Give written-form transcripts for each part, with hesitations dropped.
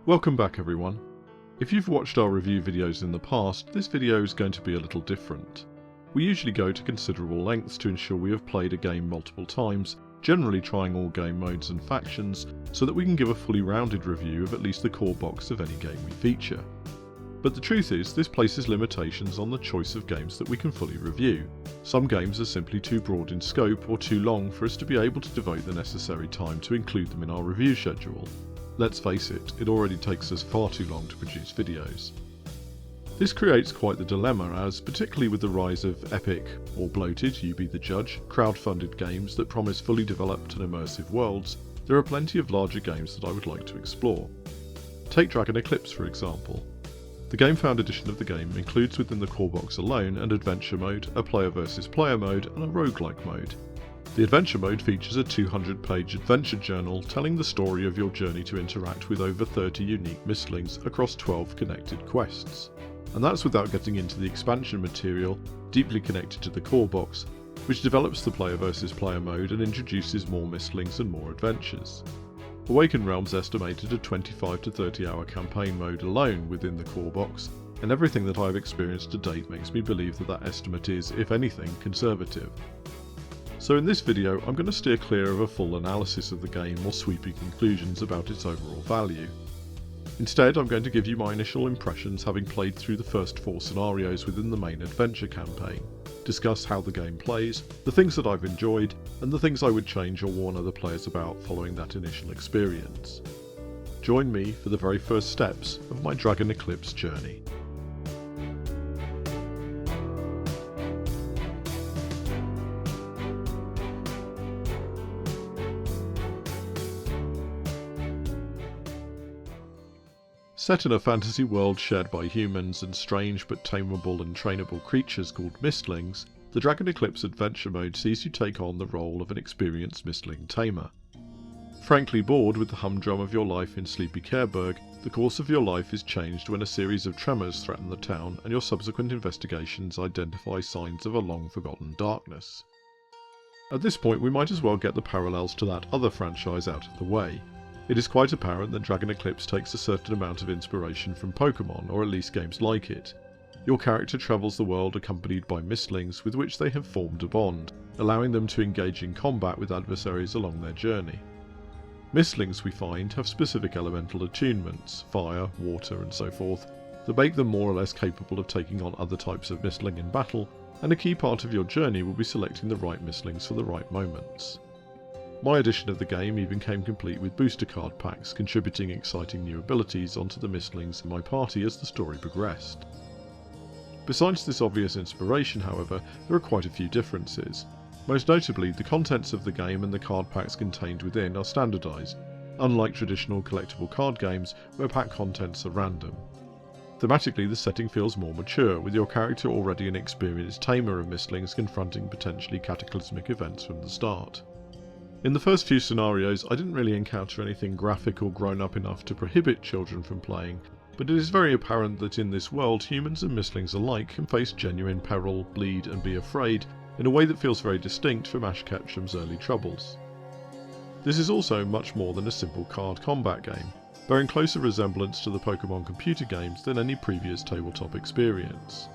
Welcome back everyone. If you've watched our review videos in the past, this video is going to be a little different. We usually go to considerable lengths to ensure we have played a game multiple times, generally trying all game modes and factions, so that we can give a fully rounded review of at least the core box of any game we feature. But the truth is, this places limitations on the choice of games that we can fully review. Some games are simply too broad in scope or too long for us to be able to devote the necessary time to include them in our review schedule. Let's face it, it already takes us far too long to produce videos. This creates quite the dilemma as, particularly with the rise of epic, or bloated, you be the judge, crowd-funded games that promise fully developed and immersive worlds, there are plenty of larger games that I would like to explore. Take Dragon Eclipse for example. The GameFound edition of the game includes within the core box alone an adventure mode, a player versus player mode, and a roguelike mode. The adventure mode features a 200-page adventure journal telling the story of your journey to interact with over 30 unique mistlings across 12 connected quests. And that's without getting into the expansion material, deeply connected to the core box, which develops the player versus player mode and introduces more mistlings and more adventures. Awakened Realms estimated a 25 to 30 hour campaign mode alone within the core box, and everything that I've experienced to date makes me believe that that estimate is, if anything, conservative. So in this video I'm going to steer clear of a full analysis of the game or sweeping conclusions about its overall value. Instead I'm going to give you my initial impressions having played through the first 4 scenarios within the main adventure campaign, discuss how the game plays, the things that I've enjoyed, and the things I would change or warn other players about following that initial experience. Join me for the very first steps of my Dragon Eclipse journey. Set in a fantasy world shared by humans and strange but tameable and trainable creatures called mistlings, the Dragon Eclipse Adventure mode sees you take on the role of an experienced mistling tamer. Frankly bored with the humdrum of your life in Sleepy Careburg, the course of your life is changed when a series of tremors threaten the town and your subsequent investigations identify signs of a long-forgotten darkness. At this point we might as well get the parallels to that other franchise out of the way. It is quite apparent that Dragon Eclipse takes a certain amount of inspiration from Pokemon, or at least games like it. Your character travels the world accompanied by mistlings with which they have formed a bond, allowing them to engage in combat with adversaries along their journey. Mistlings, we find, have specific elemental attunements, fire, water and so forth, that make them more or less capable of taking on other types of mistling in battle, and a key part of your journey will be selecting the right mistlings for the right moments. My edition of the game even came complete with booster card packs, contributing exciting new abilities onto the mistlings in my party as the story progressed. Besides this obvious inspiration, however, there are quite a few differences. Most notably, the contents of the game and the card packs contained within are standardised, unlike traditional collectible card games where pack contents are random. Thematically, the setting feels more mature, with your character already an experienced tamer of mistlings confronting potentially cataclysmic events from the start. In the first few scenarios, I didn't really encounter anything graphic or grown up enough to prohibit children from playing, but it is very apparent that in this world humans and mistlings alike can face genuine peril, bleed and be afraid in a way that feels very distinct from Ash Ketchum's early troubles. This is also much more than a simple card combat game, bearing closer resemblance to the Pokemon computer games than any previous tabletop experience.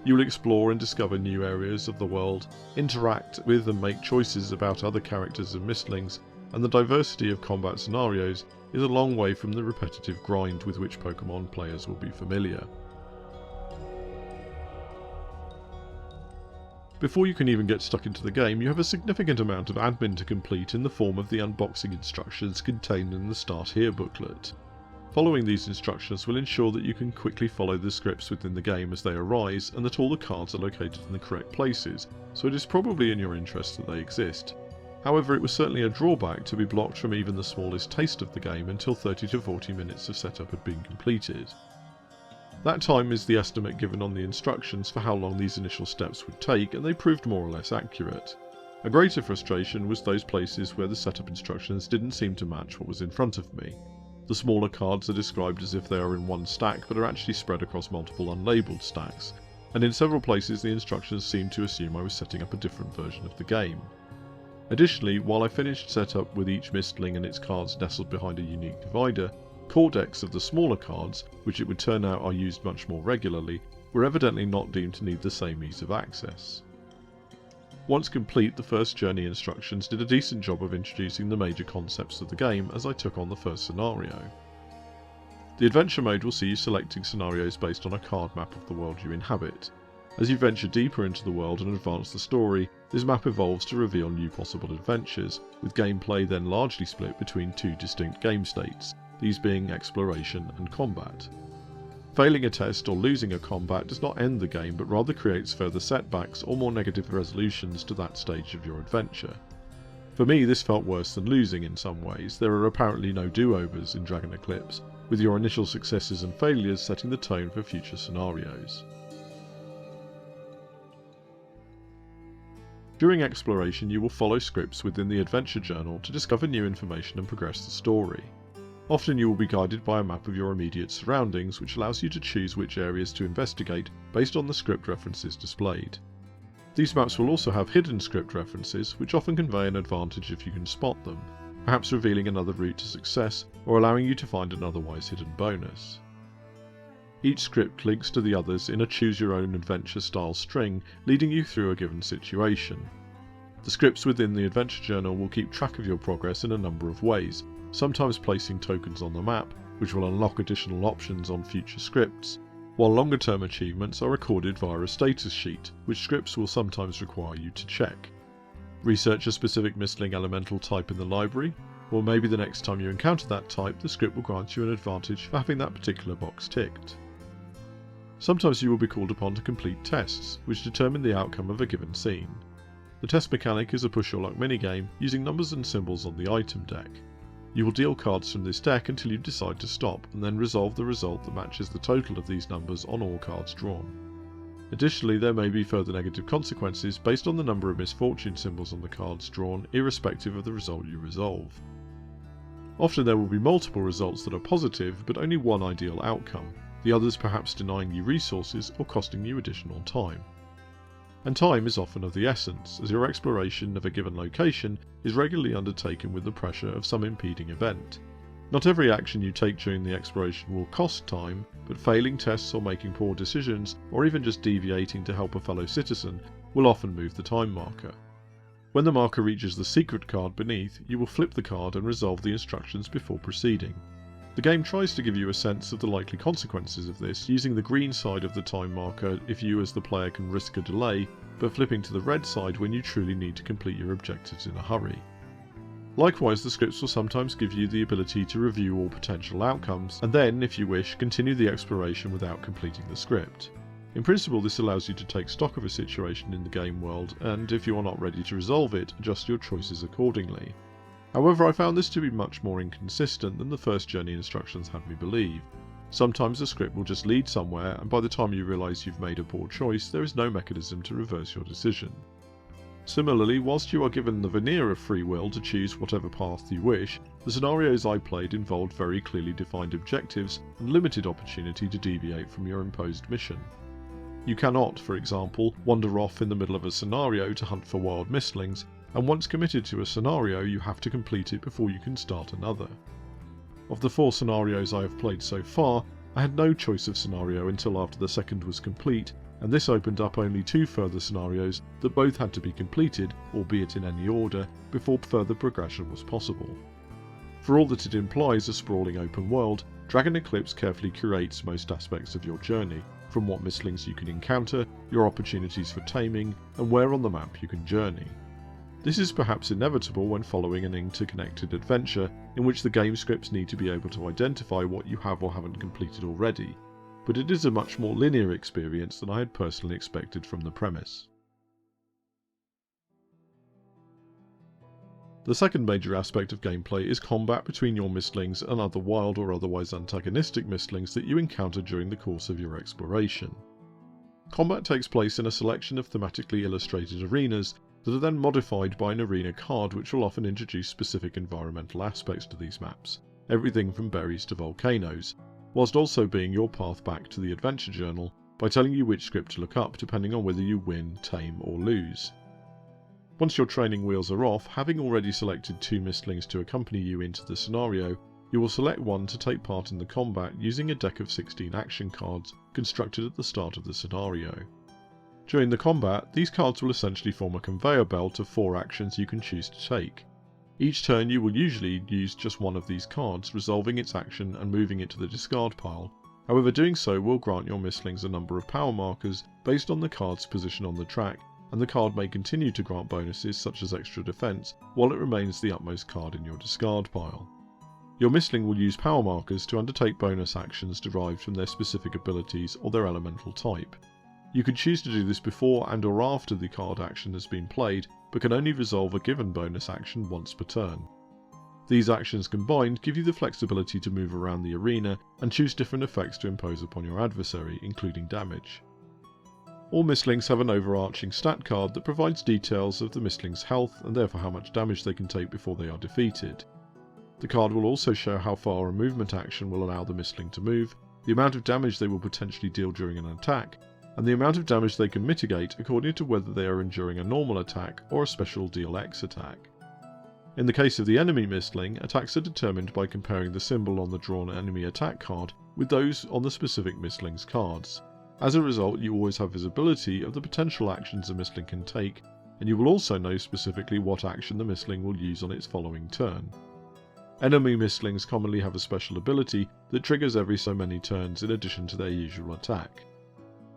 You will explore and discover new areas of the world, interact with and make choices about other characters and mistlings, and the diversity of combat scenarios is a long way from the repetitive grind with which Pokemon players will be familiar. Before you can even get stuck into the game, you have a significant amount of admin to complete in the form of the unboxing instructions contained in the Start Here booklet. Following these instructions will ensure that you can quickly follow the scripts within the game as they arise and that all the cards are located in the correct places, so it is probably in your interest that they exist. However, it was certainly a drawback to be blocked from even the smallest taste of the game until 30 to 40 minutes of setup had been completed. That time is the estimate given on the instructions for how long these initial steps would take, and they proved more or less accurate. A greater frustration was those places where the setup instructions didn't seem to match what was in front of me. The smaller cards are described as if they are in one stack but are actually spread across multiple unlabelled stacks, and in several places the instructions seemed to assume I was setting up a different version of the game. Additionally, while I finished setup with each mistling and its cards nestled behind a unique divider, core decks of the smaller cards, which it would turn out are used much more regularly, were evidently not deemed to need the same ease of access. Once complete, the first journey instructions did a decent job of introducing the major concepts of the game as I took on the first scenario. The adventure mode will see you selecting scenarios based on a card map of the world you inhabit. As you venture deeper into the world and advance the story, this map evolves to reveal new possible adventures, with gameplay then largely split between two distinct game states, these being exploration and combat. Failing a test or losing a combat does not end the game, but rather creates further setbacks or more negative resolutions to that stage of your adventure. For me, this felt worse than losing in some ways. There are apparently no do-overs in Dragon Eclipse, with your initial successes and failures setting the tone for future scenarios. During exploration, you will follow scripts within the adventure journal to discover new information and progress the story. Often you will be guided by a map of your immediate surroundings, which allows you to choose which areas to investigate based on the script references displayed. These maps will also have hidden script references, which often convey an advantage if you can spot them, perhaps revealing another route to success or allowing you to find an otherwise hidden bonus. Each script links to the others in a choose-your-own-adventure style string, leading you through a given situation. The scripts within the adventure journal will keep track of your progress in a number of ways, sometimes placing tokens on the map, which will unlock additional options on future scripts, while longer-term achievements are recorded via a status sheet, which scripts will sometimes require you to check. Research a specific mistling elemental type in the library, or maybe the next time you encounter that type, the script will grant you an advantage for having that particular box ticked. Sometimes you will be called upon to complete tests, which determine the outcome of a given scene. The test mechanic is a push your luck minigame using numbers and symbols on the item deck. You will deal cards from this deck until you decide to stop, and then resolve the result that matches the total of these numbers on all cards drawn. Additionally, there may be further negative consequences based on the number of misfortune symbols on the cards drawn, irrespective of the result you resolve. Often there will be multiple results that are positive, but only one ideal outcome, the others perhaps denying you resources or costing you additional time. And time is often of the essence, as your exploration of a given location is regularly undertaken with the pressure of some impeding event. Not every action you take during the exploration will cost time, but failing tests or making poor decisions, or even just deviating to help a fellow citizen, will often move the time marker. When the marker reaches the secret card beneath, you will flip the card and resolve the instructions before proceeding. The game tries to give you a sense of the likely consequences of this, using the green side of the time marker if you as the player can risk a delay, but flipping to the red side when you truly need to complete your objectives in a hurry. Likewise, the scripts will sometimes give you the ability to review all potential outcomes, and then, if you wish, continue the exploration without completing the script. In principle, this allows you to take stock of a situation in the game world, and if you are not ready to resolve it, adjust your choices accordingly. However, I found this to be much more inconsistent than the first journey instructions had me believe. Sometimes the script will just lead somewhere, and by the time you realise you've made a poor choice, there is no mechanism to reverse your decision. Similarly, whilst you are given the veneer of free will to choose whatever path you wish, the scenarios I played involved very clearly defined objectives and limited opportunity to deviate from your imposed mission. You cannot, for example, wander off in the middle of a scenario to hunt for wild mistlings, and once committed to a scenario you have to complete it before you can start another. Of the 4 scenarios I have played so far, I had no choice of scenario until after the second was complete, and this opened up only 2 further scenarios that both had to be completed, albeit in any order, before further progression was possible. For all that it implies a sprawling open world, Dragon Eclipse carefully curates most aspects of your journey, from what mistlings you can encounter, your opportunities for taming, and where on the map you can journey. This is perhaps inevitable when following an interconnected adventure in which the game scripts need to be able to identify what you have or haven't completed already, but it is a much more linear experience than I had personally expected from the premise. The second major aspect of gameplay is combat between your mistlings and other wild or otherwise antagonistic mistlings that you encounter during the course of your exploration. Combat takes place in a selection of thematically illustrated arenas that are then modified by an arena card which will often introduce specific environmental aspects to these maps, everything from berries to volcanoes, whilst also being your path back to the adventure journal by telling you which script to look up depending on whether you win, tame or lose. Once your training wheels are off, having already selected 2 mistlings to accompany you into the scenario, you will select one to take part in the combat using a deck of 16 action cards constructed at the start of the scenario. During the combat, these cards will essentially form a conveyor belt of 4 actions you can choose to take. Each turn you will usually use just one of these cards, resolving its action and moving it to the discard pile. However, doing so will grant your Mistlings a number of power markers based on the card's position on the track, and the card may continue to grant bonuses such as extra defense while it remains the upmost card in your discard pile. Your Mistling will use power markers to undertake bonus actions derived from their specific abilities or their elemental type. You can choose to do this before and or after the card action has been played, but can only resolve a given bonus action once per turn. These actions combined give you the flexibility to move around the arena and choose different effects to impose upon your adversary, including damage. All Mistlings have an overarching stat card that provides details of the Mistling's health and therefore how much damage they can take before they are defeated. The card will also show how far a movement action will allow the Mistling to move, the amount of damage they will potentially deal during an attack, and the amount of damage they can mitigate according to whether they are enduring a normal attack or a special Deal X attack. In the case of the enemy Mistling, attacks are determined by comparing the symbol on the drawn enemy attack card with those on the specific Mistling's cards. As a result, you always have visibility of the potential actions a Mistling can take, and you will also know specifically what action the Mistling will use on its following turn. Enemy Mistlings commonly have a special ability that triggers every so many turns in addition to their usual attack.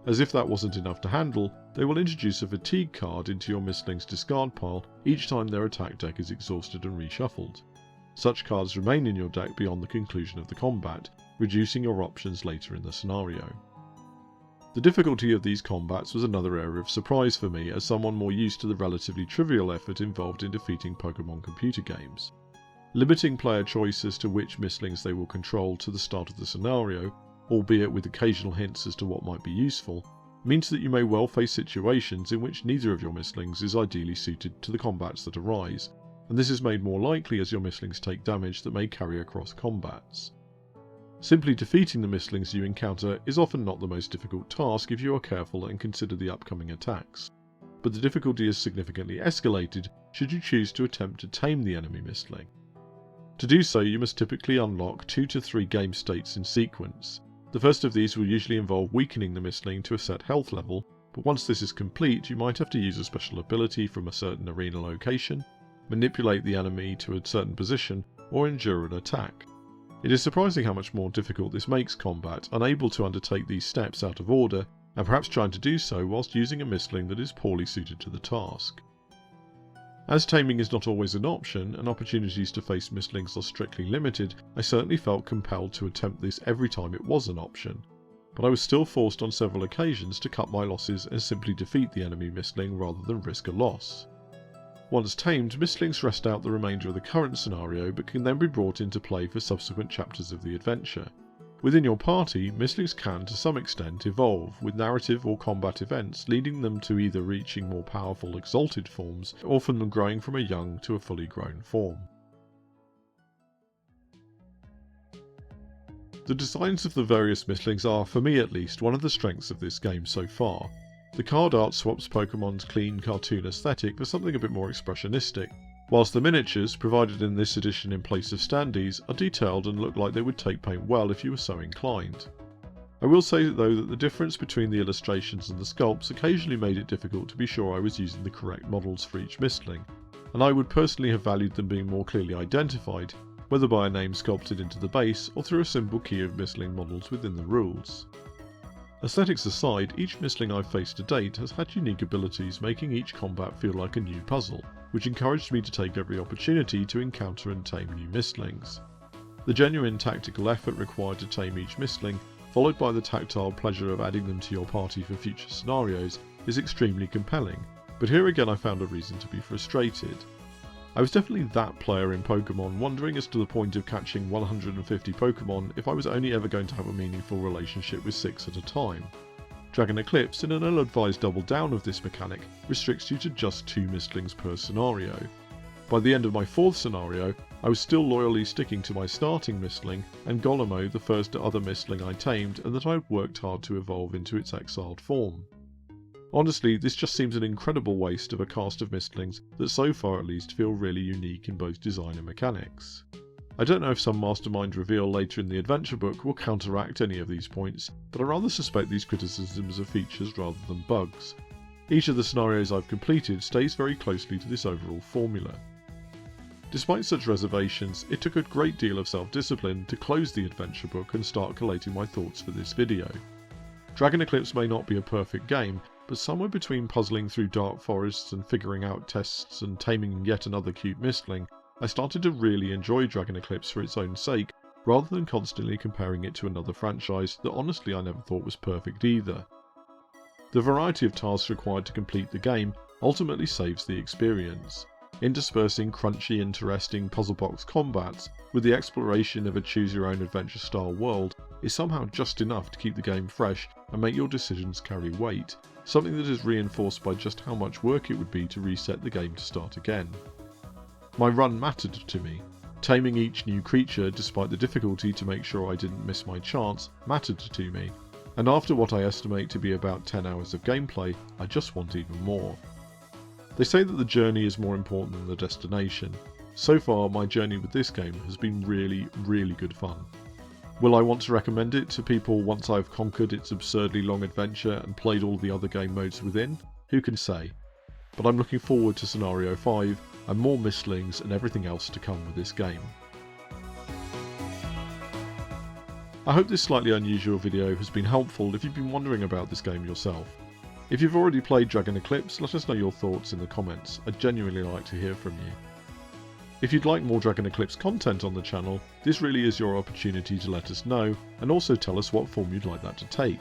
As if that wasn't enough to handle, they will introduce a fatigue card into your Mistling's discard pile each time their attack deck is exhausted and reshuffled. Such cards remain in your deck beyond the conclusion of the combat, reducing your options later in the scenario. The difficulty of these combats was another area of surprise for me as someone more used to the relatively trivial effort involved in defeating Pokemon computer games. Limiting player choice as to which Mistlings they will control to the start of the scenario, albeit with occasional hints as to what might be useful, means that you may well face situations in which neither of your Mistlings is ideally suited to the combats that arise, and this is made more likely as your Mistlings take damage that may carry across combats. Simply defeating the Mistlings you encounter is often not the most difficult task if you are careful and consider the upcoming attacks, but the difficulty is significantly escalated should you choose to attempt to tame the enemy Mistling. To do so, you must typically unlock 2 to 3 game states in sequence. The first of these will usually involve weakening the Mistling to a set health level, but once this is complete you might have to use a special ability from a certain arena location, manipulate the enemy to a certain position, or endure an attack. It is surprising how much more difficult this makes combat, unable to undertake these steps out of order, and perhaps trying to do so whilst using a Mistling that is poorly suited to the task. As taming is not always an option, and opportunities to face Mistlings are strictly limited, I certainly felt compelled to attempt this every time it was an option, but I was still forced on several occasions to cut my losses and simply defeat the enemy Mistling rather than risk a loss. Once tamed, Mistlings rest out the remainder of the current scenario but can then be brought into play for subsequent chapters of the adventure. Within your party, Mistlings can, to some extent, evolve, with narrative or combat events leading them to either reaching more powerful exalted forms, or from them growing from a young to a fully grown form. The designs of the various Mistlings are, for me at least, one of the strengths of this game so far. The card art swaps Pokemon's clean cartoon aesthetic for something a bit more expressionistic, whilst the miniatures, provided in this edition in place of standees, are detailed and look like they would take paint well if you were so inclined. I will say though that the difference between the illustrations and the sculpts occasionally made it difficult to be sure I was using the correct models for each Mistling, and I would personally have valued them being more clearly identified, whether by a name sculpted into the base or through a simple key of Mistling models within the rules. Aesthetics aside, each Mistling I've faced to date has had unique abilities, making each combat feel like a new puzzle, which encouraged me to take every opportunity to encounter and tame new Mistlings. The genuine tactical effort required to tame each Mistling, followed by the tactile pleasure of adding them to your party for future scenarios, is extremely compelling, but here again I found a reason to be frustrated. I was definitely that player in Pokemon, wondering as to the point of catching 150 Pokemon if I was only ever going to have a meaningful relationship with 6 at a time. Dragon Eclipse, in an ill-advised double down of this mechanic, restricts you to just 2 Mistlings per scenario. By the end of my 4th scenario, I was still loyally sticking to my starting Mistling, and Golemo the first other Mistling I tamed and that I had worked hard to evolve into its exiled form. Honestly, this just seems an incredible waste of a cast of Mistlings that so far at least feel really unique in both design and mechanics. I don't know if some mastermind reveal later in the adventure book will counteract any of these points, but I rather suspect these criticisms are features rather than bugs. Each of the scenarios I've completed stays very closely to this overall formula. Despite such reservations, it took a great deal of self-discipline to close the adventure book and start collating my thoughts for this video. Dragon Eclipse may not be a perfect game, but somewhere between puzzling through dark forests and figuring out tests and taming yet another cute mistling, I started to really enjoy Dragon Eclipse for its own sake, rather than constantly comparing it to another franchise that honestly I never thought was perfect either. The variety of tasks required to complete the game ultimately saves the experience. Interspersing crunchy, interesting puzzle box combats with the exploration of a choose-your-own-adventure style world is somehow just enough to keep the game fresh and make your decisions carry weight, something that is reinforced by just how much work it would be to reset the game to start again. My run mattered to me. Taming each new creature, despite the difficulty to make sure I didn't miss my chance, mattered to me, and after what I estimate to be about 10 hours of gameplay, I just want even more. They say that the journey is more important than the destination. So far, my journey with this game has been really good fun. Will I want to recommend it to people once I've conquered its absurdly long adventure and played all the other game modes within? Who can say? But I'm looking forward to Scenario 5 and more mistlings and everything else to come with this game. I hope this slightly unusual video has been helpful if you've been wondering about this game yourself. If you've already played Dragon Eclipse, let us know your thoughts in the comments. I'd genuinely like to hear from you. If you'd like more Dragon Eclipse content on the channel, this really is your opportunity to let us know, and also tell us what form you'd like that to take.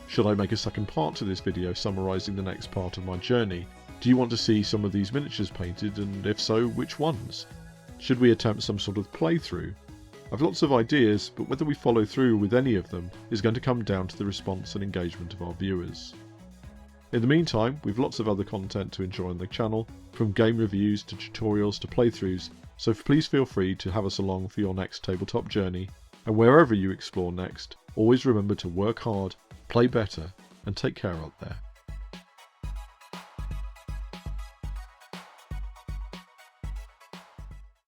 Should I make a second part to this video summarising the next part of my journey? Do you want to see some of these miniatures painted, and if so, which ones? Should we attempt some sort of playthrough? I've lots of ideas, but whether we follow through with any of them is going to come down to the response and engagement of our viewers. In the meantime, we've lots of other content to enjoy on the channel, from game reviews to tutorials to playthroughs, so please feel free to have us along for your next tabletop journey, and wherever you explore next, always remember to work hard, play better, and take care out there.